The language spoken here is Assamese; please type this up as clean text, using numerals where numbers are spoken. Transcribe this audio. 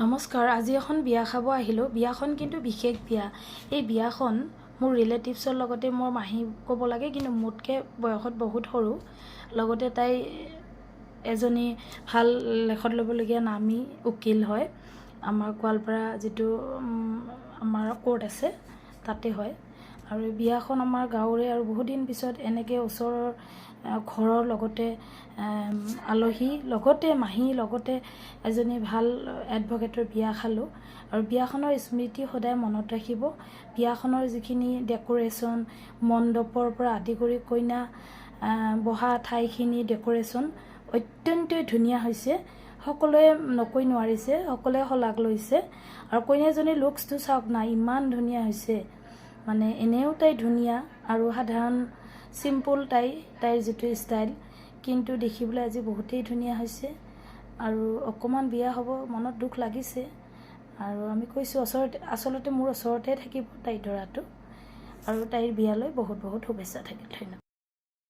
নমস্কাৰ। আজি এখন বিয়া খাব আহিলোঁ। বিয়াখন কিন্তু বিশেষ বিয়া। এই বিয়াখন মোৰ ৰিলেটিভছৰ লগতে মোৰ মাহী ক'ব লাগে, কিন্তু মোতকৈ বয়সত বহুত সৰু। লগতে তাই এজনী ভাল লেখত ল'বলগীয়া নামী উকিল হয়। আমাৰ গোৱালপাৰা যিটো আমাৰ কোৰ্ট আছে তাতে হয়। আৰু বিয়াখন আমাৰ গাঁৱৰে, আৰু বহুত দিন পিছত এনেকৈ ওচৰৰ ঘৰৰ লগতে আলহী লগতে মাহী লগতে এজনী ভাল এডভকেটৰ বিয়া খালোঁ। আৰু বিয়াখনৰ স্মৃতি সদায় মনত ৰাখিব। বিয়াখনৰ যিখিনি ডেক'ৰেশ্যন, মণ্ডপৰ পৰা আদি কৰি কইনা বহা ঠাইখিনি ডেক'ৰেশ্যন অত্যন্তই ধুনীয়া হৈছে। সকলোৱে নকৈ নোৱাৰিছে, সকলোৱে শলাগ লৈছে। আৰু কইনাজনীৰ লুকছটো চাওক না, ইমান ধুনীয়া হৈছে। মানে এনেও তাই ধুনীয়া আৰু সাধাৰণ চিম্পুল তাইৰ যিটো ষ্টাইল, কিন্তু দেখিবলৈ আজি বহুতেই ধুনীয়া হৈছে। আৰু অকণমান বিয়া হ'ব মনত দুখ লাগিছে। আৰু আমি কৈছোঁ আচলতে মোৰ ওচৰতে থাকিব তাইৰ দৰাটো। আৰু তাইৰ বিয়ালৈ বহুত বহুত শুভেচ্ছা থাকিল। ধন্যবাদ।